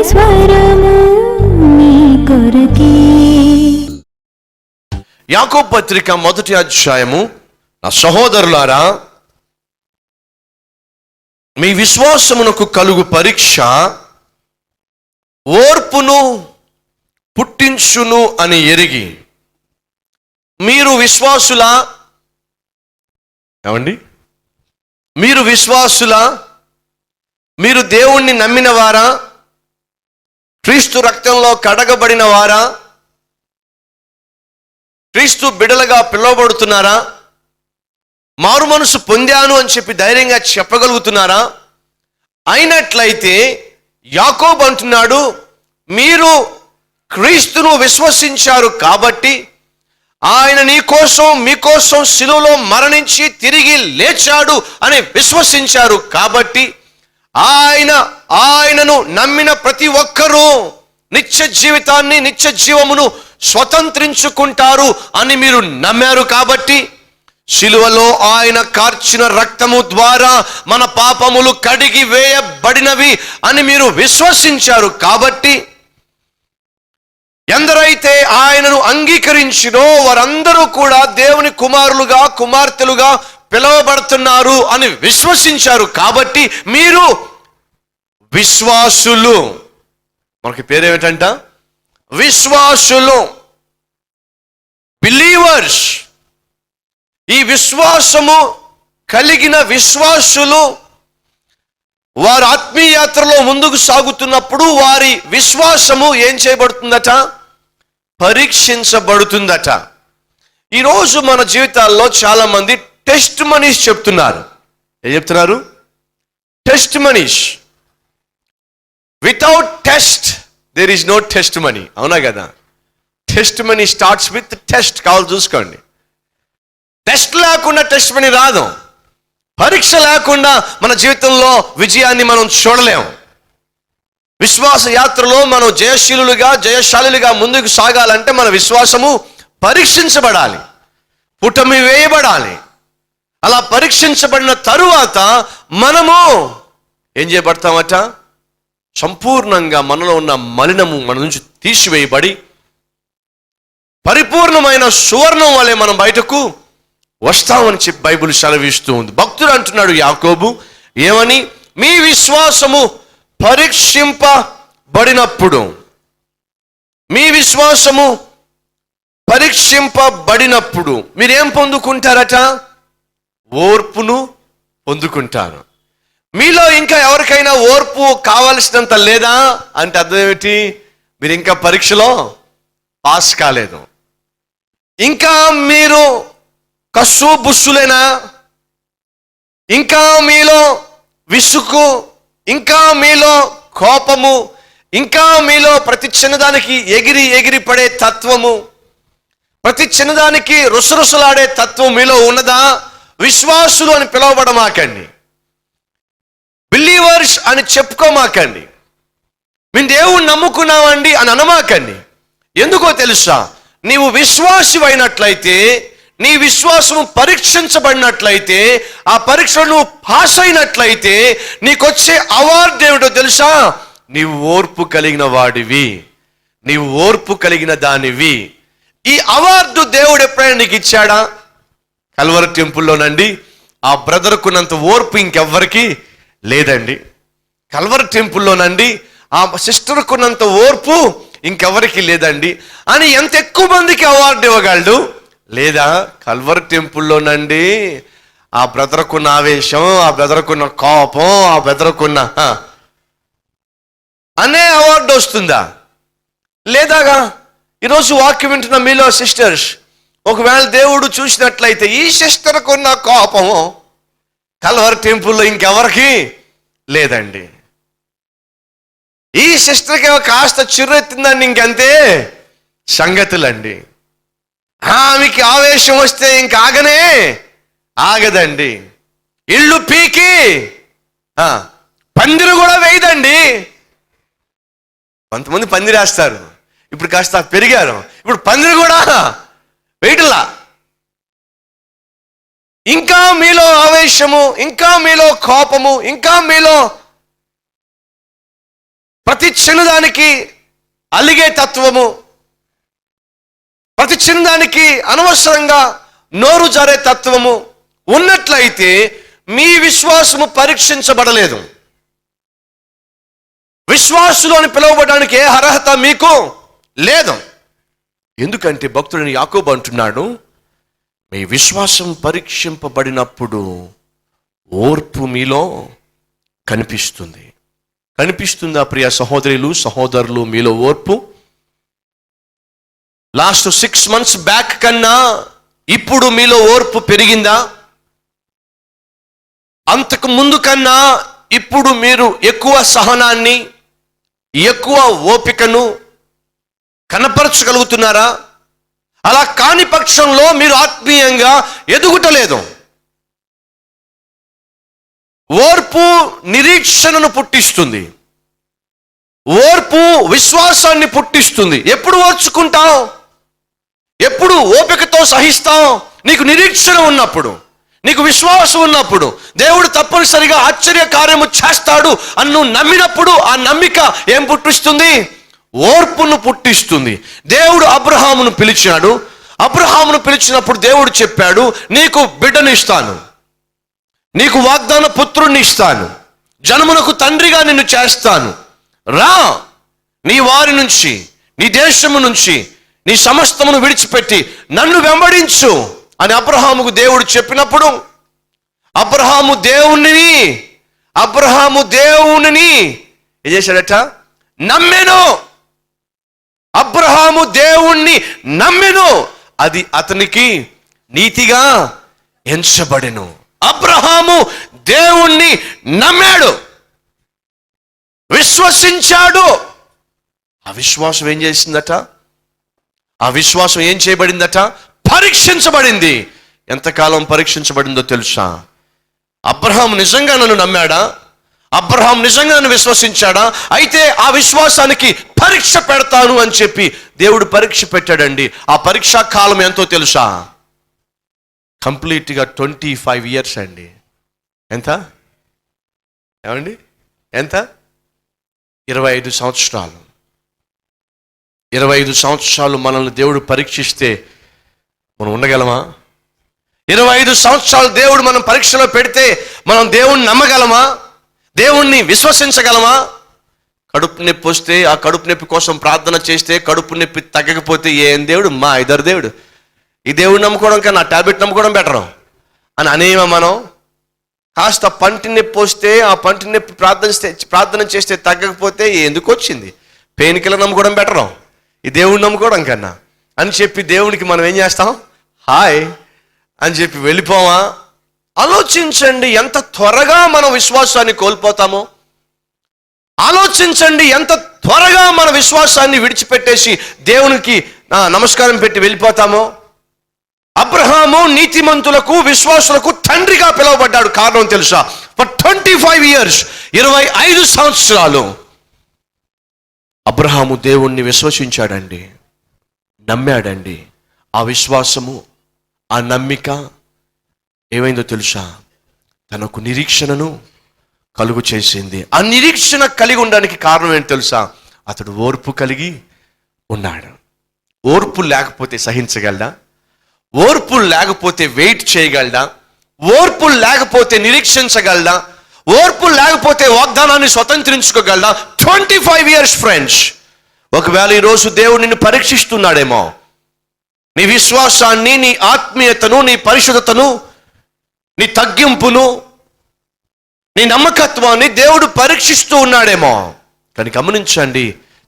స్వరము నీ కొరకే. యాకోబు పత్రిక 1వ అధ్యాయము. నా సహోదరులారా, మీ విశ్వాసమునకు కలుగు పరీక్ష ఓర్పును పుట్టించును అని ఎరిగి మీరు విశ్వాసులా? ఏమండి, మీరు విశ్వాసులా? మీరు దేవుణ్ణి నమ్మిన వారా? క్రీస్తు రక్తంలో కడగబడిన వారా? క్రీస్తు బిడలుగా పిలువబడుతున్నారా? మారు మనసు పొందాను అని చెప్పి ధైర్యంగా చెప్పగలుగుతున్నారా? అయినట్లయితే యాకోబు అంటున్నాడు, మీరు క్రీస్తును విశ్వసించారు కాబట్టి, ఆయన నీ కోసం మీకోసం శిలువలో మరణించి తిరిగి లేచాడు అని విశ్వసించారు కాబట్టి, ఆయనను నమ్మిన ప్రతి ఒక్కరూ నిత్య జీవితాన్ని, నిత్య జీవమును స్వతంత్రించుకుంటారు అని మీరు నమ్మారు కాబట్టి, శిలువలో ఆయన కార్చిన రక్తము ద్వారా మన పాపములు కడిగి వేయబడినవి అని మీరు విశ్వసించారు కాబట్టి, ఎందరైతే ఆయనను అంగీకరించినో వారందరూ కూడా దేవుని కుమారులుగా కుమార్తెలుగా పిలువబడుతున్నారు అని విశ్వసించారు కాబట్టి మీరు విశ్వాసులు. మనకి పేరేమిటంట? విశ్వాసులు, బిలీవర్స్. ఈ విశ్వాసము కలిగిన విశ్వాసులు వారు ఆత్మీయ యాత్రలో ముందుకు సాగుతున్నప్పుడు వారి విశ్వాసము ఏం చేయబడుతుందట? పరీక్షించబడుతుందట. ఈరోజు మన జీవితాల్లో చాలా మంది టెస్ట్ మనీస్ చెప్తున్నారు. ఏం చెప్తున్నారు? Testimonies. Without test there is no testimony. అవునా కదా? Testimony starts with test. కావాలి చూసుకోండి. టెస్ట్ లేకుండా టెస్ట్ మనీ రాదు. పరీక్ష లేకుండా మన జీవితంలో విజయాన్ని మనం చూడలేం. విశ్వాస యాత్రలో మనం జయశాలులుగా ముందుకు సాగాలంటే మన విశ్వాసము పరీక్షించబడాలి, పుటమి వేయబడాలి. అలా పరీక్షించబడిన తరువాత మనము ఏం చేయబడతామట? సంపూర్ణంగా మనలో ఉన్న మలినము మన నుంచి తీసివేయబడి పరిపూర్ణమైన సువర్ణం వలె మనం బయటకు వస్తామని చెప్పి బైబిల్ సెలవిస్తూ ఉంది. భక్తుడు అంటున్నాడు యాకోబు ఏమని? మీ విశ్వాసము పరీక్షింపబడినప్పుడు, మీ విశ్వాసము పరీక్షింపబడినప్పుడు మీరేం పొందుకుంటారట? ఓర్పును పొందుకుంటారు. మీలో ఇంకా ఎవరికైనా ఓర్పు కావలసినంత లేదా అంటే అర్థం ఏమిటి? మీరు ఇంకా పరీక్షలో పాస్ కాలేదు. ఇంకా మీరు కస్సు బుస్సులేనా? ఇంకా మీలో విసుగు, ఇంకా మీలో కోపము, ఇంకా మీలో ప్రతి చిన్నదానికి ఎగిరి పడే తత్వము, ప్రతి చిన్నదానికి రుసరుసలాడే తత్వం మీలో ఉన్నదా? విశ్వాసులు అని పిలువబడమాకండి, బిలీవర్స్ అని చెప్పుకోమాకండి, మేము దేవుణ్ణి నమ్ముకున్నామండి అని అనమాకండి. ఎందుకో తెలుసా? నీవు విశ్వాసి అయినట్లయితే, నీ విశ్వాసము పరీక్షించబడినట్లయితే, ఆ పరీక్షలో నువ్వు పాస్ అయినట్లయితే నీకొచ్చే అవార్డు ఏమిటో తెలుసా? నీవు ఓర్పు కలిగిన వాడివి, నీవు ఓర్పు కలిగిన దానివి. ఈ అవార్డు దేవుడు ఎప్పుడైనా నీకు ఇచ్చాడా? కల్వరి టెంపుల్లోనండి ఆ బ్రదర్కున్నంత ఓర్పు ఇంకెవ్వరికి లేదండి. కల్వరి టెంపుల్లోనండి ఆ సిస్టర్కున్నంత ఓర్పు ఇంకెవరికి లేదండి అని ఎంత ఎక్కువ మందికి అవార్డు ఇవ్వగలడు? లేదా కల్వరి టెంపుల్లోనండి ఆ బ్రదర్కున్న ఆవేశం, ఆ బ్రదర్కున్న కోపం, ఆ బ్రదర్కున్న అనే అవార్డు వస్తుందా? లేదాగా. ఈరోజు వాక్యం వింటున్న మీలో సిస్టర్స్, ఒకవేళ దేవుడు చూసినట్లయితే ఈ సిస్టర్కున్న కోపము కల్వరి టెంపుల్లో ఇంకెవరికి లేదండి. ఈ సిస్టర్కి కాస్త చిర్రెత్తిందండి, ఇంకంతే సంగతులండి. ఆమెకి ఆవేశం వస్తే ఇంక ఆగదండి. ఇల్లు పీకి పందిరు కూడా వేయదండి. కొంతమంది పందిరేస్తారు, ఇప్పుడు కాస్త పెరిగారు, ఇప్పుడు పందిరు కూడా వేయటలా. ఇంకా మీలో ఆవేశము, ఇంకా మీలో కోపము, ఇంకా మీలో ప్రతి ప్రతి చిన్నదానికి అలిగే తత్వము, ప్రతి చిన్నదానికి అనవసరంగా నోరు జారే తత్వము ఉన్నట్లయితే మీ విశ్వాసము పరీక్షించబడలేదు. విశ్వాసులు అని పిలువబడడానికి ఏ అర్హత మీకు లేదు. ఎందుకంటే భక్తుడిని యాకోబు అంటున్నాడు, మీ విశ్వాసం పరీక్షింపబడినప్పుడు ఓర్పు మీలో కనిపిస్తుంది. కనిపిస్తుందా ప్రియ సహోదరులు సహోదరులు మీలో ఓర్పు? లాస్ట్ 6 months బ్యాక్ కన్నా ఇప్పుడు మీలో ఓర్పు పెరిగిందా? అంతకు ముందు కన్నా ఇప్పుడు మీరు ఎక్కువ సహనాన్ని, ఎక్కువ ఓపికను కనపరచగలుగుతున్నారా? అలా కాని పక్షంలో మీరు ఆత్మీయంగా ఎదుగుటలేదు. ఓర్పు నిరీక్షణను పుట్టిస్తుంది. ఓర్పు విశ్వాసాన్ని పుట్టిస్తుంది. ఎప్పుడు ఓర్చుకుంటావు? ఎప్పుడు ఓపికతో సహిస్తావు? నీకు నిరీక్షణ ఉన్నప్పుడు, నీకు విశ్వాసం ఉన్నప్పుడు, దేవుడు తప్పనిసరిగా ఆశ్చర్య కార్యము చేస్తాడు అని నువ్వు నమ్మినప్పుడు ఆ నమ్మిక ఏం పుట్టిస్తుంది? ఓర్పును పుట్టిస్తుంది. దేవుడు అబ్రహామును పిలిచాడు. అబ్రహామును పిలిచినప్పుడు దేవుడు చెప్పాడు, నీకు బిడ్డను ఇస్తాను, నీకు వాగ్దాన పుత్రుణ్ణి ఇస్తాను, జనమునకు తండ్రిగా నిన్ను చేస్తాను, రా నీ వారి నుంచి, నీ దేశము నుంచి, నీ సమస్తమును విడిచిపెట్టి నన్ను వెంబడించు అని అబ్రహాముకు దేవుడు చెప్పినప్పుడు అబ్రహాము దేవునిని ఏం చేశాడట? నమ్మెను. అబ్రహాము దేవుణ్ణి నమ్మెను, అది అతనికి నీతిగా ఎంచబడెను. అబ్రహాము దేవుణ్ణి నమ్మాడు, విశ్వసించాడు. ఆ విశ్వాసం ఏం చేసిందట? ఆ విశ్వాసం ఏం చేయబడిందట? పరీక్షించబడింది. ఎంతకాలం పరీక్షించబడిందో తెలుసా? అబ్రహాము నిజంగా నన్ను నమ్మాడా? అబ్రహాం నిజంగా నన్ను విశ్వసించాడా? అయితే ఆ విశ్వాసానికి పరీక్ష పెడతాను అని చెప్పి దేవుడు పరీక్ష పెట్టాడండి. ఆ పరీక్షా కాలం ఎంతో తెలుసా? కంప్లీట్గా 25 years అండి. ఎంత ఏమండి? ఎంత? 25 సంవత్సరాలు. 25 సంవత్సరాలు మనల్ని దేవుడు పరీక్షిస్తే మనం ఉండగలమా? 25 సంవత్సరాలు దేవుడు మనం పరీక్షలో పెడితే మనం దేవుణ్ణి నమ్మగలమా? దేవుణ్ణి విశ్వసించగలమా? కడుపు నొప్పి వస్తే ఆ కడుపు నొప్పి కోసం ప్రార్థన చేస్తే కడుపు నొప్పి తగ్గకపోతే ఏం దేవుడు, మా ఇద్దరు దేవుడు, ఈ దేవుడు నమ్ముకోవడం కన్నా టాబ్లెట్ నమ్ముకోవడం బెటరు అని అనేమా మనం? కాస్త పంటి నొప్పి వస్తే ఆ పంటి నొప్పి ప్రార్థన చేస్తే తగ్గకపోతే ఎందుకు వచ్చింది, పెయిన్ కిల్లర్ నమ్ముకోవడం బెటరు ఈ దేవుడు నమ్ముకోవడం కన్నా అని చెప్పి దేవునికి మనం ఏం చేస్తాం? హాయ్ అని చెప్పి వెళ్ళిపోవా? ఆలోచించండి ఎంత త్వరగా మనం విశ్వాసాన్ని కోల్పోతామో. ఆలోచించండి ఎంత త్వరగా మన విశ్వాసాన్ని విడిచిపెట్టేసి దేవునికి నమస్కారం పెట్టి వెళ్ళిపోతామో. అబ్రహాము నీతిమంతులకు విశ్వాసులకు తండ్రిగా పిలువబడ్డాడు. కారణం తెలుసా? ఫర్ 25 years 25 సంవత్సరాలు అబ్రహాము దేవుణ్ణి విశ్వసించాడండి, నమ్మాడండి. ఆ విశ్వాసము, ఆ నమ్మిక ఏమైందో తెలుసా? తనకు నిరీక్షణను కలుగు చేసింది. ఆ నిరీక్షణ కలిగి ఉండడానికి కారణం ఏంటి తెలుసా? అతడు ఓర్పు కలిగి ఉన్నాడు. ఓర్పు లేకపోతే సహించగలడా? ఓర్పు లేకపోతే వెయిట్ చేయగలడా? ఓర్పు లేకపోతే నిరీక్షించగలడా? ఓర్పు లేకపోతే వాగ్దానాన్ని స్వతంత్రించుకోగలడా? 25 years ఫ్రెండ్స్. ఒకవేళ ఈరోజు దేవుడు నిన్ను పరీక్షిస్తున్నాడేమో. నీ విశ్వాసాన్ని, నీ ఆత్మీయతను, నీ పరిశుద్ధతను, నీ తగ్గింపును, నీ నమ్మకత్వాన్ని దేవుడు పరీక్షిస్తూ ఉన్నాడేమో. కానీ గమనించండి,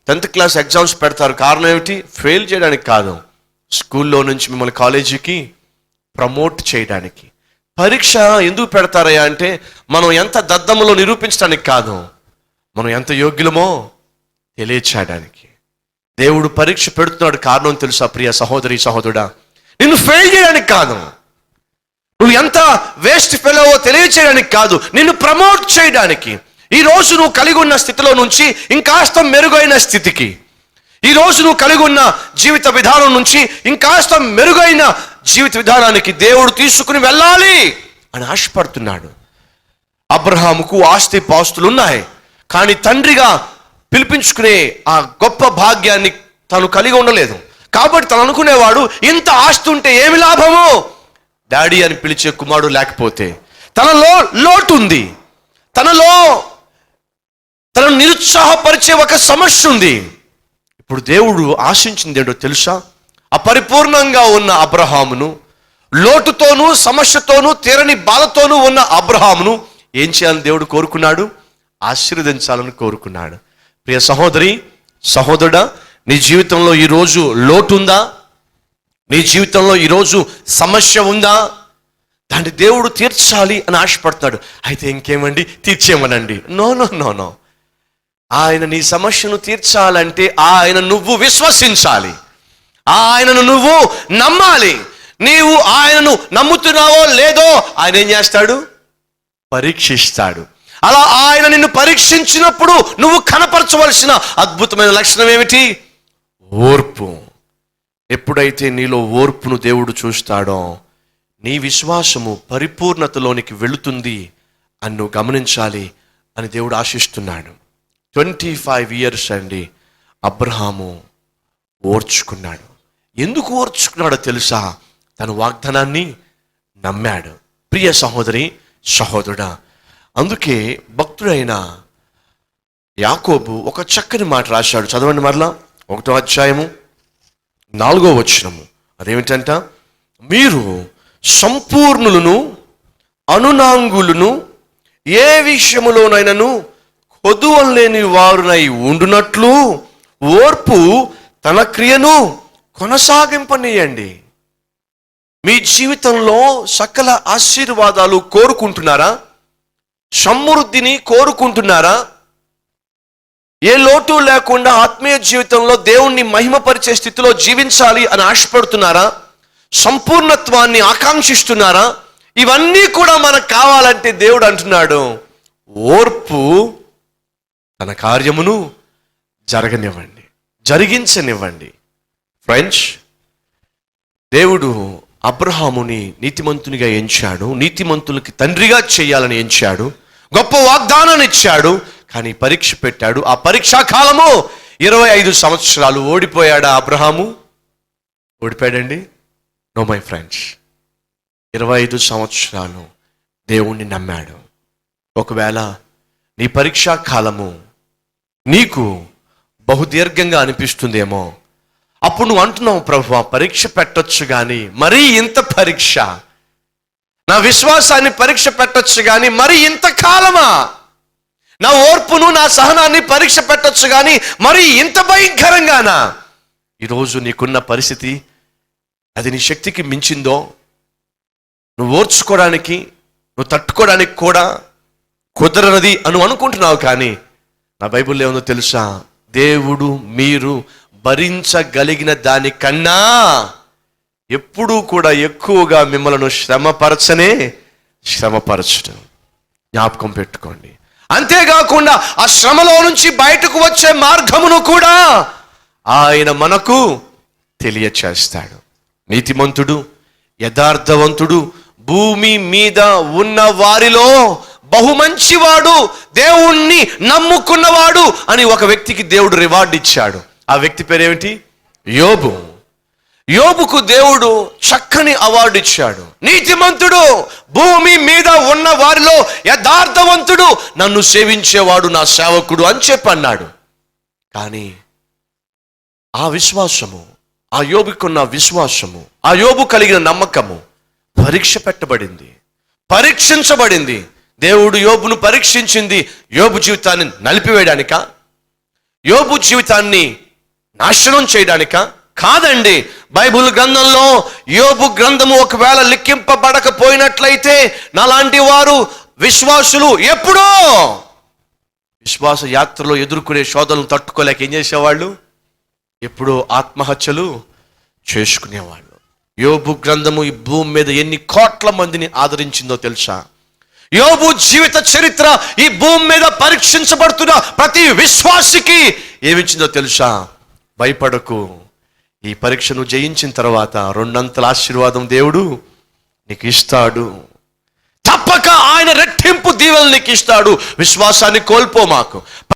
10th class ఎగ్జామ్స్ పెడతారు. కారణం ఏమిటి? ఫెయిల్ చేయడానికి కాదు, స్కూల్లో నుంచి మిమ్మల్ని కాలేజీకి ప్రమోట్ చేయడానికి. పరీక్ష ఎందుకు పెడతారయ్యా అంటే మనం ఎంత దద్దములో నిరూపించడానికి కాదు, మనం ఎంత యోగ్యులమో తెలియచేయడానికి. దేవుడు పరీక్ష పెడుతున్నాడు. కారణం తెలుసా ప్రియ సహోదరి సహోదరుడా? నిన్ను ఫెయిల్ చేయడానికి కాదు, నువ్వు ఎంత వేస్ట్ ఫెలోవో తెలియచేయడానికి కాదు, నిన్ను ప్రమోట్ చేయడానికి. ఈరోజు నువ్వు కలిగి ఉన్న స్థితిలో నుంచి ఇంకాస్త మెరుగైన స్థితికి, ఈరోజు నువ్వు కలిగి ఉన్న జీవిత విధానం నుంచి ఇంకాస్త మెరుగైన జీవిత విధానానికి దేవుడు తీసుకుని వెళ్ళాలి అని ఆశపడుతున్నాడు. అబ్రహాముకు ఆస్తి పాస్తులు ఉన్నాయి, కానీ తండ్రిగా పిలిపించుకునే ఆ గొప్ప భాగ్యాన్ని తను కలిగి ఉండలేదు. కాబట్టి తను అనుకునేవాడు, ఇంత ఆస్తి ఉంటే ఏమి లాభము, డాడీ అని పిలిచే కుమారుడు లేకపోతే. తనలో లోటు ఉంది, తనలో తనను నిరుత్సాహపరిచే ఒక సమస్య ఉంది. ఇప్పుడు దేవుడు ఆశించింది ఏంటో తెలుసా? అపరిపూర్ణంగా ఉన్న అబ్రహామును, లోటుతోనూ సమస్యతోనూ తీరని బాధతోనూ ఉన్న అబ్రహామును ఏం చేయాలని దేవుడు కోరుకున్నాడు? ఆశీర్వదించాలని కోరుకున్నాడు. ప్రియ సహోదరి, సహోదరుడా, నీ జీవితంలో ఈరోజు లోటు ఉందా? నీ జీవితంలో ఈరోజు సమస్య ఉందా? దాన్ని దేవుడు తీర్చాలి అని ఆశపడతాడు. అయితే ఇంకేమండి, తీర్చేమనండి. No no no no. ఆయన నీ సమస్యను తీర్చాలంటే ఆయన నువ్వు విశ్వసించాలి, ఆయనను నువ్వు నమ్మాలి. నీవు ఆయనను నమ్ముతున్నావో లేదో ఆయన ఏం చేస్తాడు? పరీక్షిస్తాడు. అలా ఆయన నిన్ను పరీక్షించినప్పుడు నువ్వు కనపరచవలసిన అద్భుతమైన లక్షణం ఏమిటి? ఓర్పు. ఎప్పుడైతే నీలో ఓర్పును దేవుడు చూస్తాడో నీ విశ్వాసము పరిపూర్ణతలోనికి వెళుతుంది అని నువ్వు గమనించాలి అని దేవుడు ఆశిస్తున్నాడు. 25 years అండి అబ్రహాము ఓర్చుకున్నాడు. ఎందుకు ఓర్చుకున్నాడో తెలుసా? తన వాగ్దానాన్ని నమ్మాడు. ప్రియ సహోదరి, సహోదరుడా, అందుకే భక్తుడైన యాకోబు ఒక చక్కని మాట రాశాడు. చదవండి మరలా, 1వ అధ్యాయము 4వ వచనము. అదేమిటంట? మీరు సంపూర్ణులను అనునాంగులను ఏ విషయములోనైనను కొదువలేని వారునై ఉండునట్లు ఓర్పు తన క్రియను కొనసాగింపనీయండి. మీ జీవితంలో సకల ఆశీర్వాదాలు కోరుకుంటున్నారా? సమృద్ధిని కోరుకుంటున్నారా? ఏ లోటు లేకుండా ఆత్మీయ జీవితంలో దేవుణ్ణి మహిమపరిచే స్థితిలో జీవించాలి అని ఆశపడుతున్నారా? సంపూర్ణత్వాన్ని ఆకాంక్షిస్తున్నారా? ఇవన్నీ కూడా మనకు కావాలంటే దేవుడు అంటున్నాడు, ఓర్పు తన కార్యమును జరగనివ్వండి, జరిగించనివ్వండి. ఫ్రెండ్స్, దేవుడు అబ్రహాముని నీతిమంతునిగా ఎంచాడు, నీతిమంతులకి తండ్రిగా చేయాలని ఎంచాడు, గొప్ప వాగ్దానాన్ని ఇచ్చాడు. కానీ పరీక్ష పెట్టాడు. ఆ పరీక్షా కాలము 25 సంవత్సరాలు. ఓడిపోయాడా అబ్రహాము? ఓడిపోయాడండి? No my friends. 25 సంవత్సరాలు దేవుణ్ణి నమ్మాడు. ఒకవేళ నీ పరీక్షా కాలము నీకు బహుదీర్ఘంగా అనిపిస్తుందేమో. అప్పుడు నువ్వు అంటున్నావు, ప్రభువా పరీక్ష పెట్టొచ్చు కానీ మరీ ఇంత పరీక్ష, నా విశ్వాసాన్ని పరీక్ష పెట్టొచ్చు కానీ మరి ఇంతకాలమా, నా ఓర్పును నా సహనాన్ని పరీక్ష పెట్టొచ్చు కానీ మరి ఇంత భయంకరంగానా? ఈరోజు నీకున్న పరిస్థితి అది నీ శక్తికి మించిందో, నువ్వు ఓర్చుకోవడానికి, నువ్వు తట్టుకోవడానికి కూడా కుదరనది అని అనుకుంటున్నావు. కానీ నా బైబిల్లో ఏముందో తెలుసా? దేవుడు మీరు భరించగలిగిన దానికన్నా ఎప్పుడూ కూడా ఎక్కువగా మిమ్మల్ని శ్రమపరచడం జ్ఞాపకం పెట్టుకోండి. అంతేకాకుండా ఆ శ్రమలో నుంచి బయటకు వచ్చే మార్గమును కూడా ఆయన మనకు తెలియచేస్తాడు. నీతిమంతుడు, యథార్థవంతుడు, భూమి మీద ఉన్న వారిలో బహుమంచివాడు, దేవుణ్ణి నమ్ముకున్నవాడు అని ఒక వ్యక్తికి దేవుడు రివార్డు ఇచ్చాడు. ఆ వ్యక్తి పేరేమిటి? యోబు. యోబుకు దేవుడు చక్కని అవార్డు ఇచ్చాడు. నీతిమంతుడు, భూమి మీద ఉన్న వారిలో యథార్థవంతుడు, నన్ను సేవించేవాడు నా సేవకుడు అని చెప్పన్నాడు. కానీ ఆ విశ్వాసము, ఆ యోబుకున్న విశ్వాసము, ఆ యోబు కలిగిన నమ్మకము పరీక్ష పెట్టబడింది, పరీక్షించబడింది. దేవుడు యోబును పరీక్షించింది యోబు జీవితాన్ని నలిపివేయడానికా? యోబు జీవితాన్ని నాశనం చేయడానికా? కాదండి. బైబిల్ గ్రంథంలో యోబు గ్రంథము ఒకవేళ లిఖింపబడకపోయినట్లయితే నాలాంటి వారు విశ్వాసులు ఎప్పుడో విశ్వాస యాత్రలో ఎదుర్కొనే శోధనలు తట్టుకోలేక ఏం చేసేవాళ్ళు? ఎప్పుడో ఆత్మహత్యలు చేసుకునేవాళ్ళు. యోబు గ్రంథము ఈ భూమి మీద ఎన్ని కోట్ల మందిని ఆదరించిందో తెలుసా? యోబు జీవిత చరిత్ర ఈ భూమి మీద పరీక్షించబడుతున్న ప్రతి విశ్వాసికి ఏమిచ్చిందో తెలుసా? భయపడకు, ఈ పరీక్షను జయించిన తర్వాత 2 ఆశీర్వాదం దేవుడు నీకు ఇస్తాడు. తప్పక ఆయన రెట్టింపు దీవెనలు నీకు ఇస్తాడు. విశ్వాసాన్ని కోల్పో మాకు.